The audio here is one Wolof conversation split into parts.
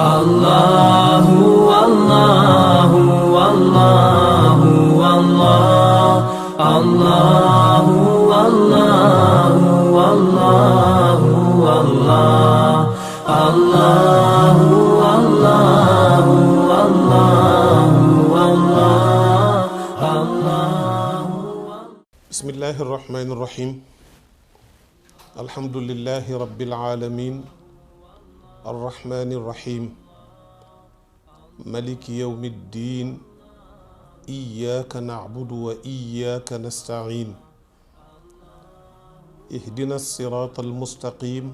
الله والله والله والله الله والله والله والله الله والله والله والله الله. بسم الله الرحمن الرحيم. الحمد لله رب العالمين الرحمن الرحيم ملك يوم الدين إياك نعبد وإياك نستعين اهدنا الصراط المستقيم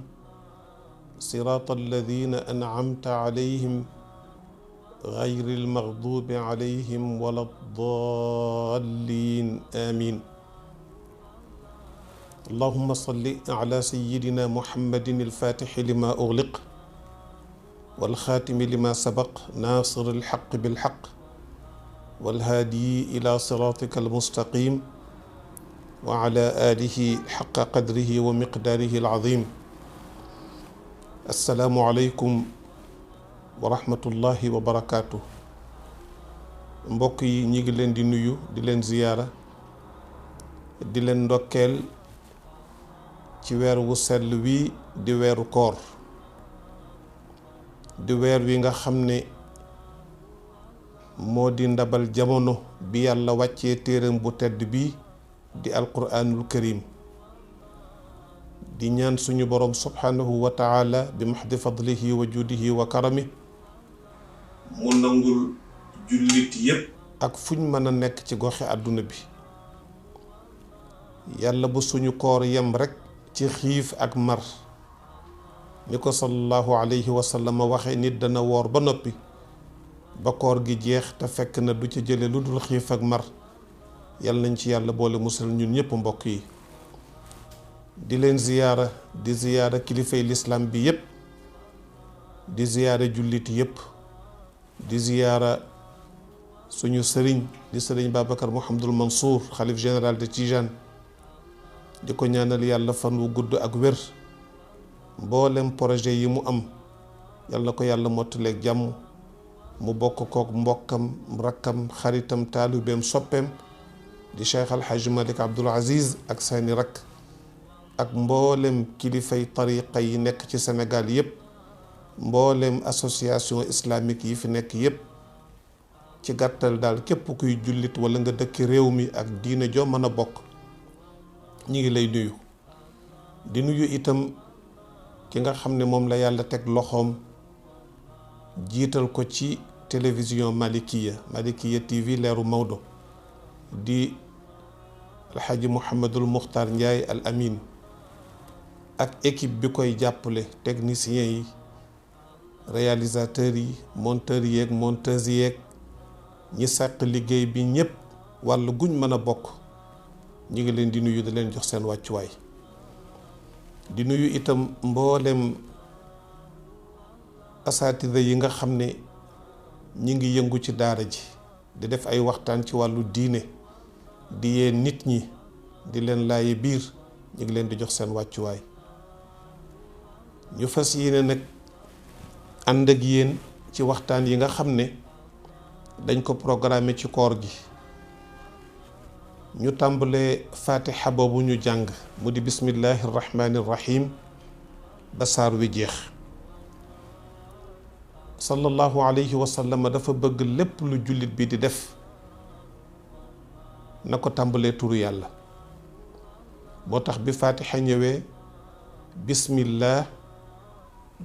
صراط الذين أنعمت عليهم غير المغضوب عليهم ولا الضالين آمين. اللهم صل على سيدنا محمد الفاتح لما أغلق والخاتم لما سبق ناصر الحق بالحق والهادي إلى صراطك المستقيم وعلى آله حق قدره ومقداره العظيم. السلام عليكم ورحمة الله وبركاته. mbokk yi ñi ngi leen di nuyu di leen ziyaara di leen ndokkeel ci weer wu sell wi di weeru koor di weer wi nga xam ne moo di ndabal jamono bi yàlla wàccee téeram bu tedd bi di alquraanul karim di ñaan suñu borom subhanahu wa taala bi mahdi fadlihi wa judihi wa karami mu nangul jullit yépp ak fuñ mën a nekk ci goxi àdduna bi. yàlla bu suñu koor yem rekk ci xiif ak mar ni ko sallallahu alayhi wa sallam waxe nit dana woor ba noppi ba koor gi jeex te fekk na du ci jële lu dul xiif ak mar. yàlla nañ ci yàlla boole musal ñun ñëpp mbokk yi. di leen ziyaara di ziyaara kilifay lislaam bi yépp di ziyaara jullit yépp di ziyaara suñu sëriñ di sëriñ Babacar Mouhamadul Mansour xalif général de Tijane di ko ñaanal yàlla fan wu gudd ak wér mboolem projet yi mu am yàlla ko yàlla mottaleeg jàmm mu bokk kook mbokkam rakkam xaritam taalibeem soppeem di Cheikh Al Hadj Malick Abdoul Aziz ak seeni rakk ak mboolem kilifay tariqa yi nekk ci Sénégal yépp mboolem association islamique yi fi nekk yépp ci gàttal daal képp kuy jullit wala nga dëkk réew mi ak diine joo mën a bokk ñi ngi lay nuyu. di nuyu itam ki nga xam ne moom la yàlla teg loxoom jiital ko ci télévision Malikiya TV leeru Maodo di alxaaji Mouhamadul Muxtaar Njaay al Amin ak équipe bi koy jàppale techniciens yi réalisateurs yi monteurs yeeg monteuses yeeg ñi sàq liggéey bi ñépp wàllu guñ mën a bokk ñi ngi leen di nuyu di leen jox seen wàccuwaay. di nuyu itam mboolem asaatida yi nga xam ne ñi ngi yëngu ci daara ji di def ay waxtaan ci wàllu diine di yee nit ñi di leen laaye biir ñi ngi leen di jox seen wàccuwaay. ñu fas yéene nag ànd ak yéen ci waxtaan yi nga xam ne dañ ko programmé ci koor gi. ñu tàmbalee fatiha boobu ñu jàng mu di bismillahi irrahmani irrahim ba saar wi jeex. sallallahu alayhi wa sallam dafa bëgg lépp lu jullit bi di def na ko tàmbalee turu yàlla. moo tax bi fatiha ñëwee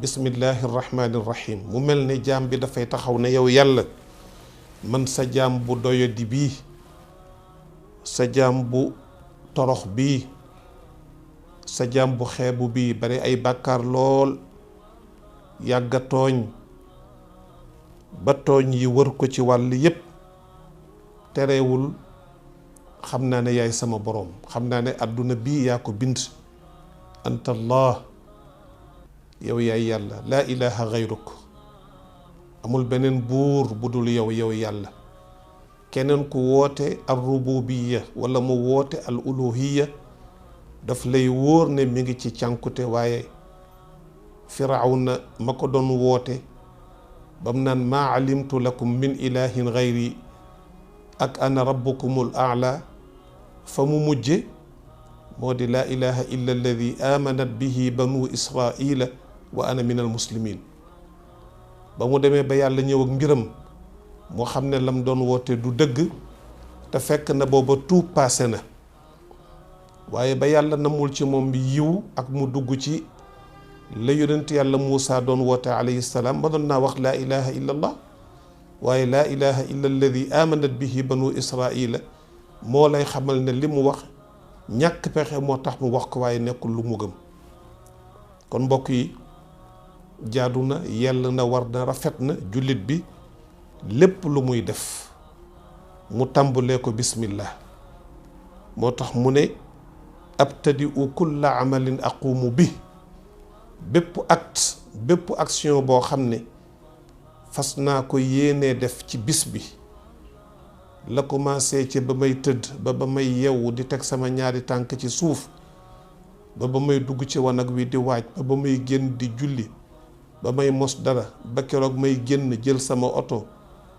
bismillahi irrahmani irrahim mu mel ne jaam bi dafay taxaw ne yow yàlla man sa jaam bu doyadi bii sa jaam bu torox bii sa jaam bu xeebu bii bari ay bàkkaar lool yàgga tooñ ba tooñ yi wër ko ci wàll yépp terewul xam naa ne yaay sama boroom xam naa ne àdduna bii yaa ko bind anta allah yow yaay yàlla laa ilaha gayruk amul beneen buur bu dul yow yàlla. keneen ku woote al rububiya wala mu woote al uluhiya daf lay wóor ne mi ngi ci cànkute waaye firawna ma ko doon woote bam naan maa alimtu lakum min ilahin gayri ak ana rabbukumul aala fa mu mujje moo di laa ilaha illa alladi amanat bihi banu israila wa ana min al muslimin ba mu demee ba yàlla ñëw ak mbiram moo xam ne lam doon woote du dëgg te fekk na booba tuub passé na waaye ba yàlla namul ci moom bi yiw ak mu dugg ci la yonent yàlla Muusa doon woote alayhi salaam ba doon naa wax laa ilaha illa allah waaye laa ilaha illa alladi amanat bihi banu israila moo lay xamal ne li mu wax ñàkk pexe moo tax mu wax ko waaye nekkul lu mu gëm kon mbokk yi jaadu na yell na war na rafet na jullit bi lépp lu muy def mu tàmbalee ko bismillah moo tax mu ne abtadi'u kulla amalin aqumu bi bépp acte bépp action boo xam ne fas naa ko yéenee def ci bis bi la commencé ci ba may tëdd ba may yeewu di teg sama ñaari tànk ci suuf ba may dugg ci wanag wi di waaj ba may génn di julli ba may mos dara ba keroog may génn jël sama oto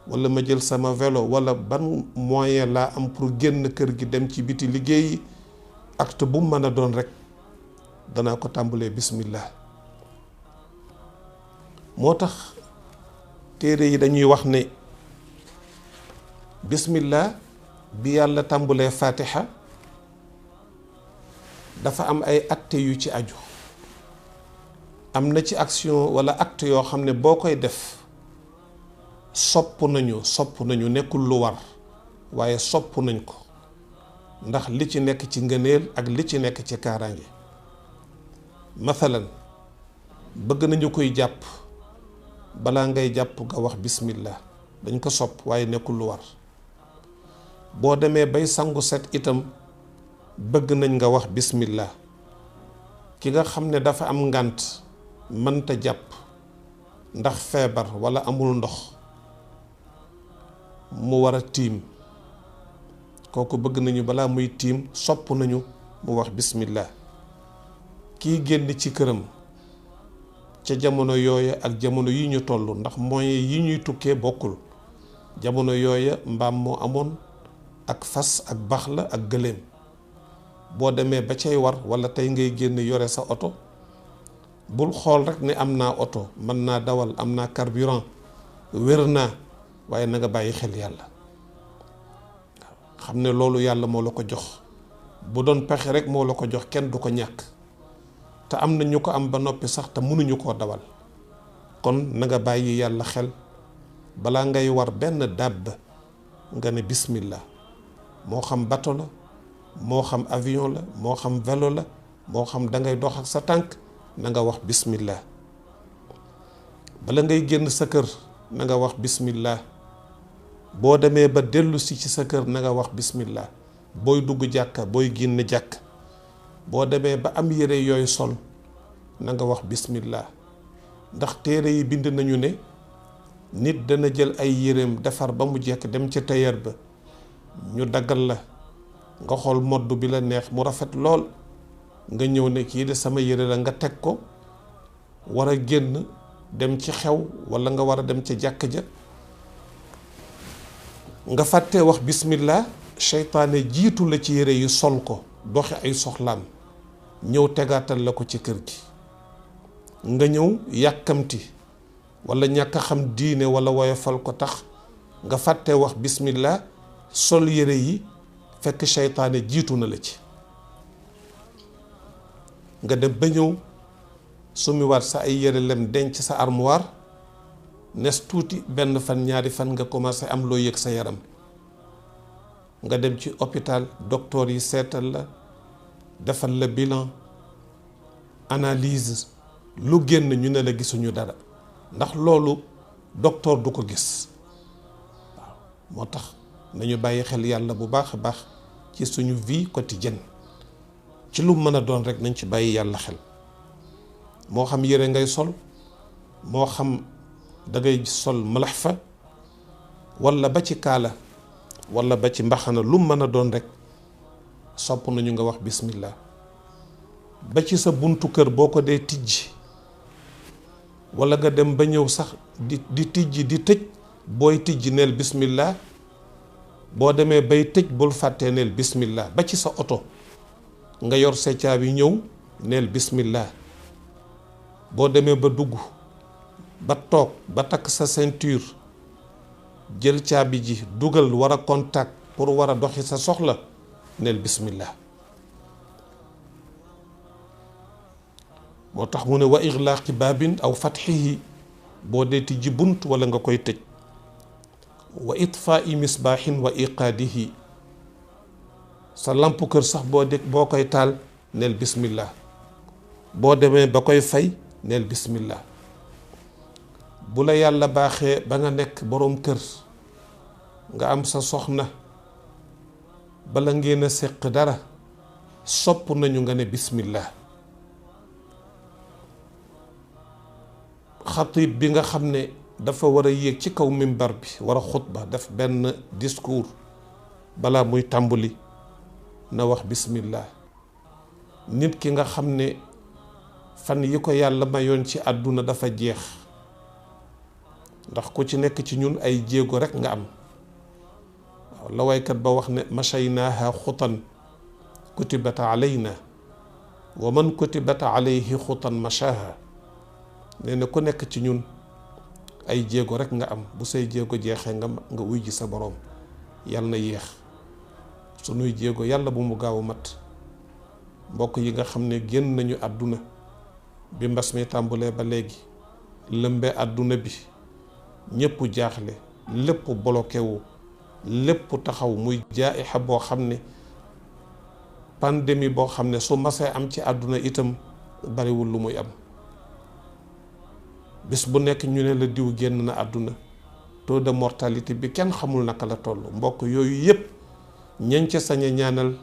wala ma jël sama vélo wala ban moyen laa am pour génn kër gi dem ci biti liggéeyi acte bu mu mën a doon rek danaa ko tàmbalee bismillah moo tax téere yi dañuy wax ne bismillah bi yàlla tàmbalee fatiha dafa am ay acte yu ci aju am na ci action wala acte yoo xam ne boo koy def sopp nañu nekkul lu war waaye sopp nañ ko ndax li ci nekk ci ngëneel ak li ci nekk ci kaaraange mathalan bëgg nañu koy jàpp balaa ngay jàpp nga wax bismillah dañ ko sopp waaye nekkul lu war boo demee bay sangu set itam bëgg nañ nga wax bismillah ki nga xam ne dafa am ngànt mënta jàpp ndax feebar walla amul ndox mu war a tiim kooku bëgg nañu balaa muy tiim sopp nañu mu wax bismillah kii génn ci këram ca jamono yooya ak jamono yi ñu toll ndax moyens yi ñuy tukkee bokkul jamono yooya mbaam moo amoon ak fas ak bax la ak gëléem boo demee ba cay war walla tey ngay génn yore sa oto bul xool rek ne am naa oto mën naa dawal am naa carburant wér naa waaye na nga bàyyi xel yàlla xam ne loolu yàlla moo la ko jox bu doon pexe rek moo la ko jox kenn du ko ñàkk te am na ñu ko am ba noppi sax te mënuñu koo dawal kon na nga bàyyi yàlla xel balaa ngay war benn dàbb nga ne bismillah moo xam bato la moo xam avion la moo xam vélo la moo xam da ngay dox ak sa tànk na nga wax bismillah bala ngay génn sa kër na nga wax bismillah boo demee ba dellu si ci sa kër na nga wax bismillah booy dugg jàkka booy génn jàkk boo demee ba am yére yooyu sol na nga wax bismillah ndax téere yi bind nañu ne nit dana jël ay yéreem defar ba mu jekk dem ca tailleur ba ñu daggal la nga xool modd bi la neex mu rafet lool nga ñëw ne kii de sama yére la nga teg ko war a génn dem ci xew walla nga war a dem ca jàkk ja nga fàttee wax bismillah seytaane jiitu la ci yére yi sol ko doxi ay soxlaam ñëw tegaatal la ko ci kër gi nga ñëw yàkkamti walla ñàkk a xam diine walla woyofal ko tax nga fàttee wax bismillah sol yére yi fekk seytaane jiitu na la ci nga dem ba ñëw sumiwaat sa ay yére lem denc sa armoire nes tuuti benn fan ñaari fan nga commencé am loo yëg sa yaram nga dem ci hôpital docteur yi seetal la defal la bilan analyse lu génn ñu ne la gisuñu dara ndax loolu docteur du ko gis waaw moo tax nañu bàyyi xel yàlla bu baax a baax ci suñu vie quotidienne ci lu mën a doon rek nañ ci bàyyi yàlla xel moo xam yére ngay sol moo xam dangay sol malax fa walla ba ci kaala walla ba ci mbaxana lu mën a doon rek sopp nañu nga wax bismillah ba ci sa buntu kër boo ko dee tijji wala nga dem ba ñëw sax di tijji di tëj booy tijji neel bismillah boo demee bay tëj bul fàttee neel bismillah ba ci sa oto nga yor sa caabi ñëw neel bismillah boo demee ba dugg ba toog ba takk sa ceinture jël caabi ji dugal war a contact pour war a doxi sa soxla neel bismillah moo tax mu ne wa ixlaaqi baabin aw fatxihi boo dee tijji bunt wala nga koy tëj wa itfaai misbaaxin wa iqaadihi sa lamp kër sax boo koy taal neel bismillah boo demee ba koy fay neel bismillah bu la yàlla baaxee ba nga nekk boroom kër nga am sa soxna bala ngeen a séq dara sopp nañu nga ne bismillah xatib bi nga xam ne dafa war a yéeg ci kaw mimbar bi war a xutba def benn discours balaa muy tàmbali na wax bismillah nit ki nga xam ne fan yi ko yàlla mayoon ci àdduna dafa jeex ndax ku ci nekk ci ñun ay jéego rekk nga am waaw la waykat ba wax ne mashaynaaha xutan kutibata alayna wa man kutibata alayhi xutan mashaha nee na ku nekk ci ñun ay jéego rekk nga am bu say jéego jeexee nga wuy ji sa boroom yàlla na yéex sunuy jéego yàlla bu mu gaaw a mat mbokk yi nga xam ne génn nañu àdduna bi mbas mi tàmbulee ba léegi lëmbe àdduna bi ñépp jaaxle lépp bloqué wu lépp taxaw muy jaaixa boo xam ne pandémie boo xam ne su masee am ci àdduna itam bariwul lu muy am bis bu nekk ñu ne la diw génn na àdduna taux de mortalité bi kenn xamul naka la toll mbokk yooyu yépp ñañ ca sañ a ñaanal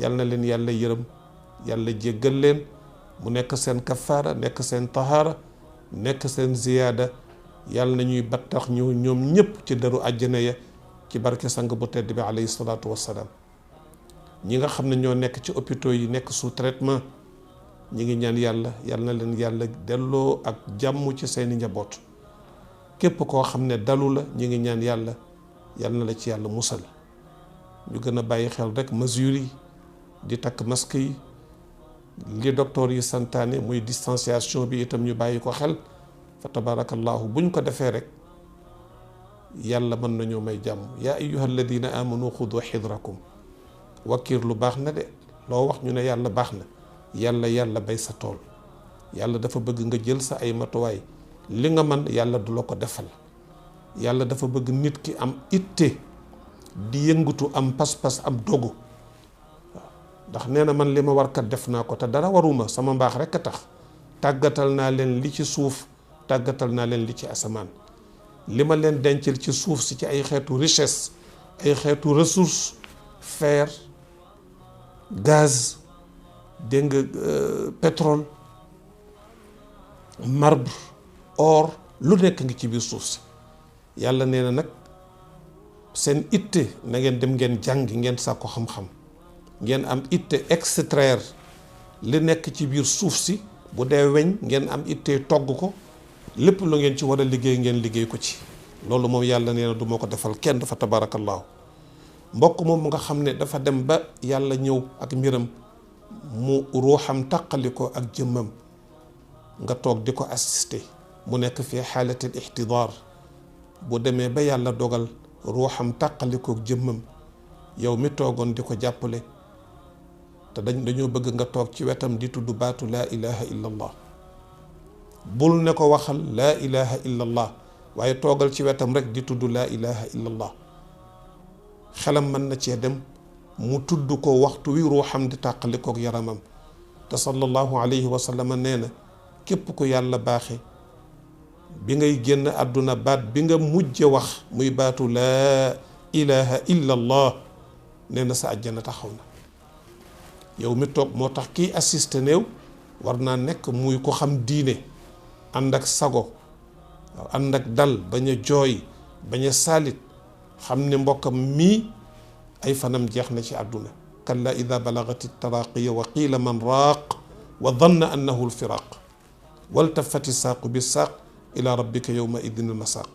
yal na leen yàlla yërëm yàlla jéggal leen mu nekk seen kafaara nekk seen tahaara nekk seen ziyaada yàlla na ñuy battax ñu ñoom ñépp ci deru àjjana ya ci barke sang bu tedd bi alayhi salaatu wassalaam ñi nga xam ne ñoo nekk ci hôpitaux yi nekk sous traitement ñi ngi ñaan yàlla yal na leen yàlla delloo ak jàmm ci seeni njaboot képp koo xam ne dalu la ñi ngi ñaan yàlla yal na la ci yàlla musal ñu gën a bàyyi xel rek mesures yi di takk masque yi li docteur yi santaane muy distanciation bi itam ñu bàyyi ko xel fa tabarakallahu buñ ko defee rek yàlla mën nañoo may jàmm yaa ayyuha alladina amanu xudu xidrakum wakiir lu baax na de loo wax ñu ne yàlla baax na yàlla bay sa tool yàlla dafa bëgg nga jël sa ay matuwaay li nga man yàlla du la ko defal yàlla dafa bëgg nit ki am itte di yëngatu am pas-pas am dogu waaw ndax nee na man li ma war kat def naa ko te dara waruma sama mbaax rekk a tax tàggatal naa leen li ci suuf tàggatal naa leen li ci asamaan li ma leen dencal ci suuf si ci ay xeetu richesse ay xeetu ressource fer gaz dégg nga pétrole marbre or lu nekk ngi ci biir suuf si yàlla nee na nag seen itte na ngeen dem ngeen jàngi ngeen sàkku xam-xam ngeen am itte extraire li nekk ci biir suuf si bu dee weñ ngeen am itte togg ko lépp lu ngeen ci war a liggéey ngeen liggéey ko ci loolu moom yàlla nee na du ma ko defal kenn dafa tabaarakallaahu mbokk moom nga xam ne dafa dem ba yàlla ñëw ak mbiram mu ruuxam taqali ko ak jëmmam nga toog di ko assister mu nekk fi xaalatil ixtidaar bu demee ba yàlla dogal ruuxam taqali ko ak jëmmam yow mi toogoon di ko jàppale te dañoo bëgg nga toog ci wetam di tudd baatu laa ilaha illa allah bul ne ko waxal laa ilaha illa allah waaye toogal ci wetam rek di tudd laa ilaha illa allah xelam mën na cee dem mu tudd ko waxtu wi ruuxam di tàqali kook yaramam te sallallahu alayhi wa sallam nee na képp ku yàlla baaxe bi ngay génn àdduna baat bi nga mujje wax muy baatu laa ilaha illa allah nee na sa àjjana taxaw na yow mi toog moo tax kiy assisté néew war naa nekk muy ko xam diine ànd ak sago ànd ak dal bañ a jooy bañ a saalit xam ne mbokkam mii ay fanam jeex na ci àdduna kalla ida balagati taraqiya wa qiila man raaq wa danna annahu lfiraq waltafati saaqu bi saaq ila rabbika yawma idin al masaq.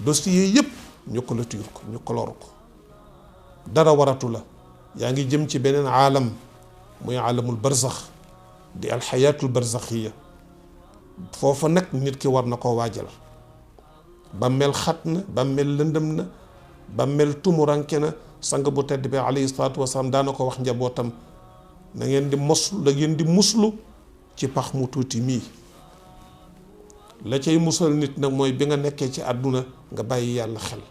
dossier yëpp ñu clôture ko ñu clore ko dara waratu la yaa ngi jëm ci beneen aalam muy aalamul barzax di alxayaatul barzaxiya foofa nag nit ki war na koo waajal. bàmmeel xat na bàmmeel lëndëm na bàmmeel tumuranke na sang bu tedd bi alayhi salaatu wasalaam daana ko wax njabootam na ngeen di moslu la ngeen di muslu ci pax mu tuuti mii. la cay musal nit nag mooy bi nga nekkee ci àdduna nga bàyyi yàlla xel,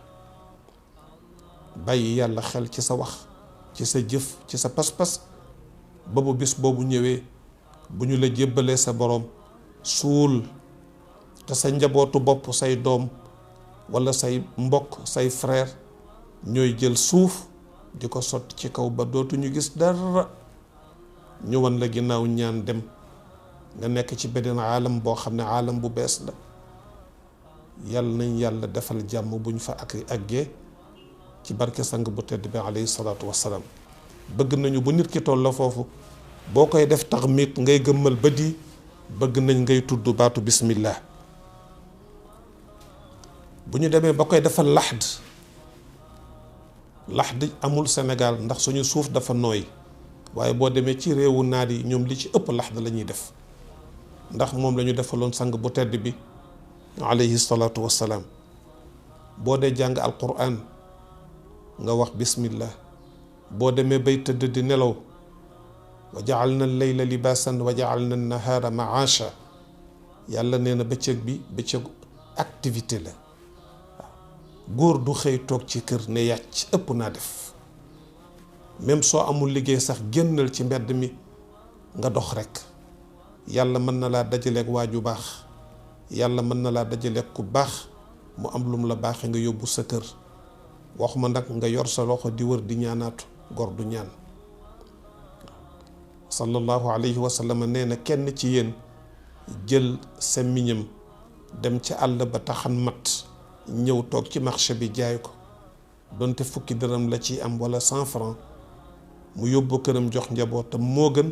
bàyyi yàlla xel ci sa wax ci sa jëf ci sa pas-pas ba bu bis boobu ñëwee bu ñu la jébbalee sa boroom suul te sa njabootu bopp say doom walla say mbokk say frère ñooy jël suuf di ko sotti ci kaw ba dootuñu gis dara ñu wan la ginnaaw ñaan dem nga nekk ci beneen aalam boo xam ne aalam bu bees la. yàlla nañ yàlla defal jàmm bu ñu fa àggee ci barke sang bu tedd bi alayhi salaatu wassalaam. bëgg nañu bu nit ki toll la foofu boo koy def taxmit ngay gëmmal ba di bëgg nañ ngay tudd baatu bismillah. bu ñu demee ba koy defal laxd amul Sénégal ndax suñu suuf dafa nooy waaye boo demee ci réewu naar yi ñoom li ci ëpp laxd la ñuy def ndax moom la ñu defaloon sang bu tedd bi alayhi salaatu wassalaam. boo dee jàng alquran nga wax bismillah. boo demee bay tëdd di nelaw wa ja'alna al-layla libaasan wa ja'alna an-nahaara ma'aasha. yàlla nee na bëccëg bi bëccëgu activité la. góor du xëy toog ci kër ne yàcc ëpp naa def. même soo amul liggéey sax génnal ci mbedd mi nga dox rekk. yàlla mën na laa dajaleeg waaju baax, yàlla mën na laa dajaleeg ku baax mu am lum la baaxee nga yóbbu sa kër. waxuma nag nga yor sa loxo di wër di ñaanaatu, gor du ñaan. sallallahu alayhi wa sallam nee na kenn ci yéen jël semmiñam dem ci àll ba taxan mat ñëw toog ci marché bi jaay ko donte fukki dërëm la ci am wala 100 francs mu yóbbu këram jox njabootam moo gën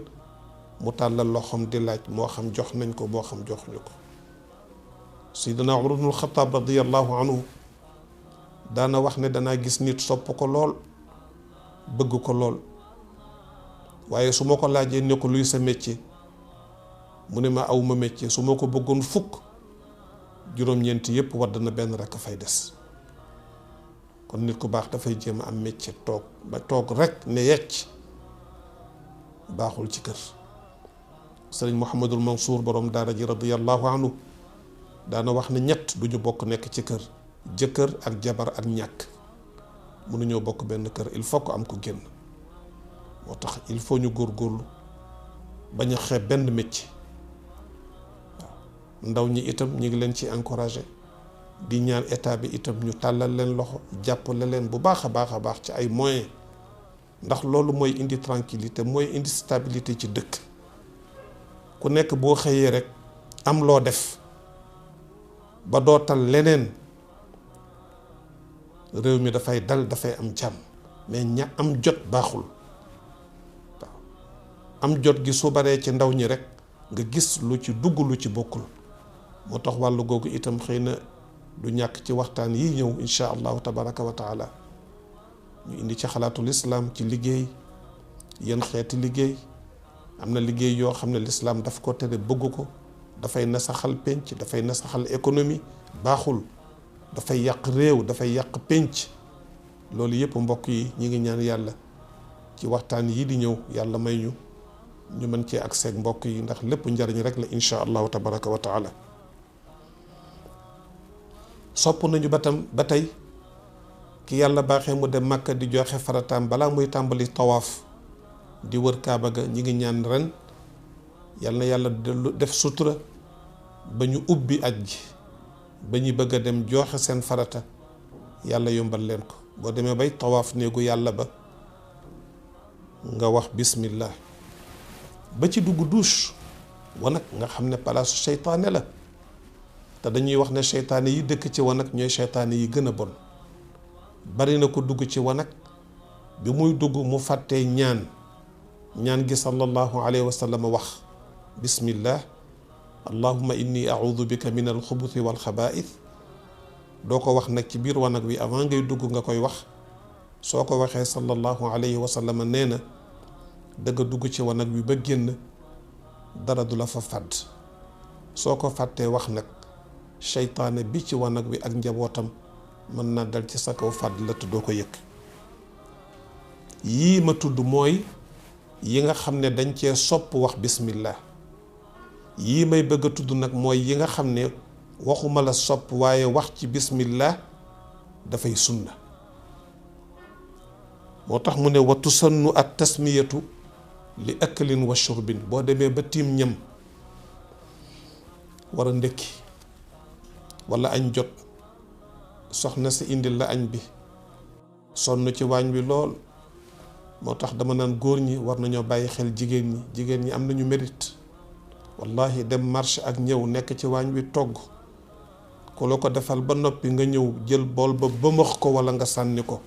mu tàllal loxoom di laaj moo xam jox nañ ko moo xam joxuñu ko. Seydina Umar ibnul Xattaab radiyallahu anhu daana wax ne danaa gis nit sopp ko lool bëgg ko lool waaye su ma ko laajee ne ko luy sa métier mu ne ma aw ma métier su ma ko bëggoon fukk juróom-ñeenti yëpp wadd na benn rekk fay des. kon nit ku baax dafay jéem a am métier toog ba toog rekk ne yecc baaxul ci kër. sëriñ Mouhamadul Mansour borom daara ji radiyallahu anhu daana wax ne ñett du ñu bokk nekk ci kër: jëkkër ak jabar ak ñàkk. mënuñoo bokk benn kër, il faut que am ko génn. moo tax il faut ñu góorgóorlu bañ a xeeb benn métier. ndaw ñi itam ñu ngi leen ci encouragé di ñaan état bi itam ñu tàllal leen loxo jàppale leen bu baax a baax ci ay moyens ndax loolu mooy indi tranquillité mooy indi stabilité ci dëkk. ku nekk boo xëyee rek am loo def ba dootal leneen réew mi dafay dal dafay am jàmm. mais ña am jot baaxul. waaw am jot gi su baree ci ndaw ñi rek nga gis lu ci dugg lu ci bokkul. moo tax wàllu googu itam xëy na du ñàkk ci waxtaan yi ñëw insha allahu tabaraka wa taala ñu indi ci xalaatul islaam ci liggéey, yan xeeti liggéey. am na liggéey yoo xam ne lislaam daf ko tere bëgg ko, dafay nasaxal penc, dafay nasaxal économie, baaxul, dafay yàq réew, dafay yàq penc. loolu yëpp mbokk yi ñi ngi ñaan yàlla ci waxtaan yi di ñëw yàlla may ñu mën cee ak seeg mbokk yi ndax lépp njariñ rek la insha allahu tabaraka wa taala. sopp nañu ba tey ki yàlla baaxee mu dem Màkka di joxe farataam balaa muy tàmbali tawaaf di wër kaaba ga ñi ngi ñaan ren yal na yàlla def sutura ba ñu ubbi aj ji ba ñu bëgg a dem joxe seen farata yàlla yombal leen ko. boo demee bay tawaaf néegu yàlla ba nga wax bismillah ba ci dugg douche wanag nga xam ne palaasu seytaane la te dañuy wax ne seytaane yi dëkk ci wanag ñooy seytaane yi gën a bon. bari na ko dugg ci wanag bi muy dugg mu fàttee ñaan gi sallallahu alayhi wa sallam wax bismillah allahumma inni a'udhu bika min alxubuthi wal xabaa'ith doo ko wax nag ci biir wanag wi avant ngay dugg nga koy wax. soo ko waxee sallallahu alayhi wa sallam nee na dëgg dugg ci wanag wi ba génn dara du la fa fàdd. soo ko fàttee wax nag seytaane bi ci wanag wi ak njabootam mën naa dal ci sa kaw fàdd la te doo ko yëg. yii ma tudd mooy yi nga xam ne dañ cee sopp wax bismillah. yii may bëgg a tudd nag mooy yi nga xam ne waxuma la sopp waaye wax ci bismillah dafay sunna. moo tax mu ne wa tusannu at tasmiyatu li aklin wa shurbin. boo demee ba tiim ñam war a ndékki walla añ jot soxna si indil la añ bi sonn ci waañ wi lool. moo tax dama naan góor ñi war nañoo bàyyi xel jigéen ñi am nañu mérite. wallahi dem marché ak ñëw nekk ci waañ wi togg ku la ko defal ba noppi nga ñëw jël bool ba bëmax ko walla nga sànni ko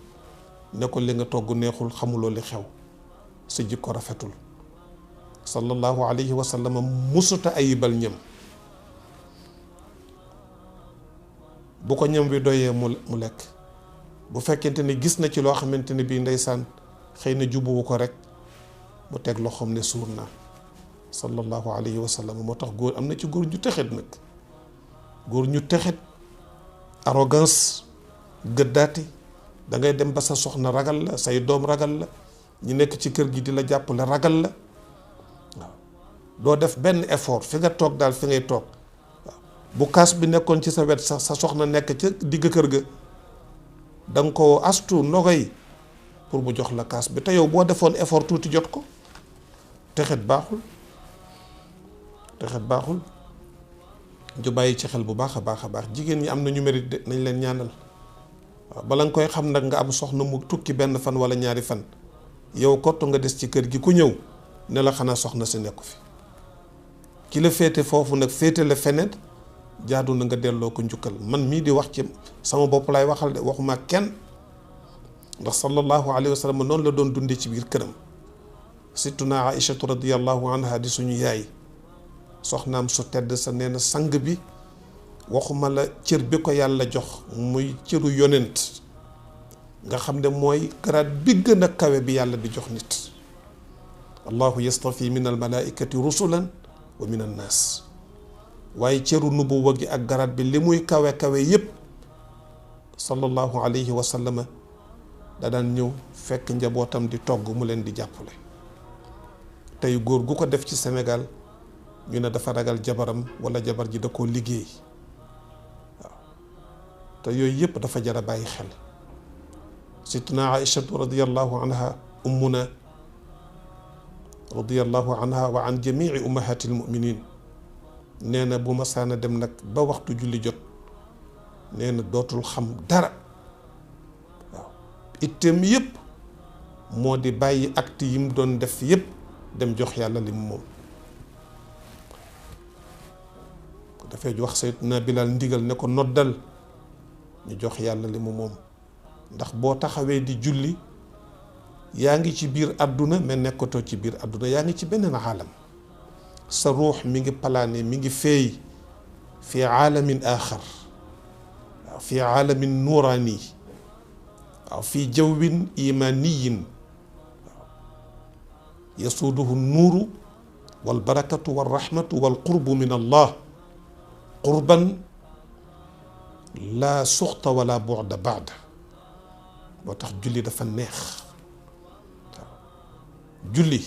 ne ko li nga togg neexul xamuloo li xew sa jikko rafetul. sallallahu alayhi wa sallam musuta ayibal ñam. bu ko ñam wi doyee mu lekk. bu fekkente ne gis na ci loo xamante ne bii ndeysaan xëy na jubuwu ko rek mu teg loxoom ne suur naa. sallallahu alayhi wa sallam moo tax góor am na ci góor ñu texet nag. góor ñu texet arrogance gëddaati da ngay dem ba sa soxna ragal la say doom ragal la ñu nekk ci kër gi di la jàppale ragal la waaw. doo def benn effort fi nga toog daal fi ngay toog waaw. bu kaas bi nekkoon ci sa wet sax sa soxna nekk ca digg kër ga da nga ko astu nogay pour mu jox la kaas bi te yow boo defoon effort tuuti jot ko. texet baaxul ju bàyyi ci xel bu baax a baax. jigéen ñi am nañu mérite de nañ leen ñaanal. waaw bala nga koy xam nag nga am soxna mu tukki benn fan wala ñaari fan yow kottu nga des ci kër gi ku ñëw ne la xanaa soxna si nekku fi. ki la féete foofu nag féete la feneen jaadu na nga delloo ko njukkal. man mii di wax ci sama bopp laay waxal de waxuma kenn ndax sallallahu alayhi wa sallam noonu la doon dundee ci biir këram. sittuna Aïchatu radiyallahu anha di suñu yaay soxnaam su tedd sa nee na sang bi waxuma la cër bi ko yàlla jox muy cëru yonent nga xam ne mooy garaat bi gën a kawe bi yàlla di jox nit. allahu yastafi min al malaikati rusulan wa min an naas. waaye cëru nubuwa gi ak garaat bi li muy kawe kawe yépp sallallahu alayhi wa sallam da daan ñëw fekk njabootam di togg mu leen di jàppale. tey góor gu ko def ci Sénégal ñu ne dafa ragal jabaram wala jabar ji da koo liggéey waaw. te yooyu yëpp dafa jar a bàyyi xel. sittuna Aïchatu radiyallahu anha ummuna radiyallahu anha wa an jamii ummahatil muminin nee na bu ma saana dem nag ba waxtu julli jot nee na dootul xam dara waaw. itteem yëpp moo di bàyyi acte yi mu doon def yëpp dem jox yàlla li mu moom. dafay wax Seydina Bilal ndigal ne ko noddal ñu jox yàlla li mu moom. ndax boo taxawee di julli yaa ngi ci biir àdduna mais nekkatoo ci biir àdduna yaa ngi ci beneen aalam. sa ruux mi ngi palaane mi ngi feey fi aalamin aaxar waaw fi aalamin nuuraani waaw fi jawwin imaaniyin waaw yasuuduhu nuuru wal barakatu wal rahmatu wal qurbu min allah qurban laa suxta wala bu'da baada. moo tax julli dafa neex waaw julli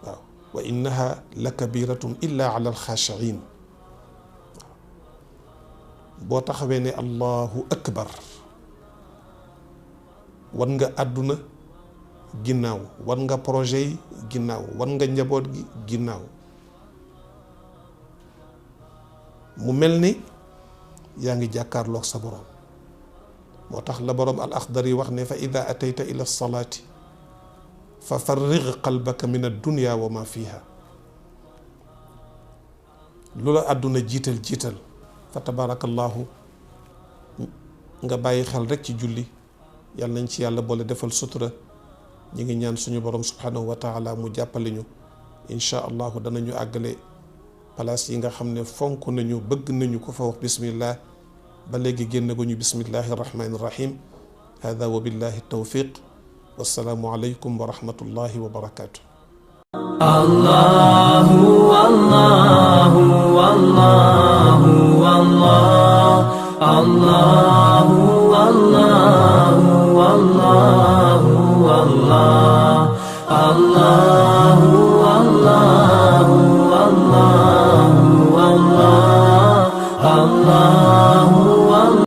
waaw wa innaha la kabiratun illa ala alxaashiin boo taxawee ne allahu akbar wan nga àdduna ginnaaw wan nga projet yi ginnaaw wan nga njaboot gi ginnaaw mu mel ni yaa ngi jàkkaarloog sa borom. moo tax la borom al axdari wax ne fa ida atayta ila salaati fa farrig qalbaka min addunia wa ma fiha. lu la àdduna jiital fa tabarakallahu nga bàyyi xel rek ci julli. yàlla nañ ci yàlla boole defal sutura. ñi ngi ñaan suñu borom subhanahu wa taala mu jàppale ñu incha allahu danañu àggale place yi nga xam ne fonk nañu bëgg nañu ko fa wax bismillah ba léegi génn guñu bismillahi rahmani rahim. hada wa billahi tawfiq, wassalaamu aleykum wa rahmatullahi wa barakatuh. Allahu Allahu Allahu Allah, Allahu Allahu Allahu Allah, Allahu Allah.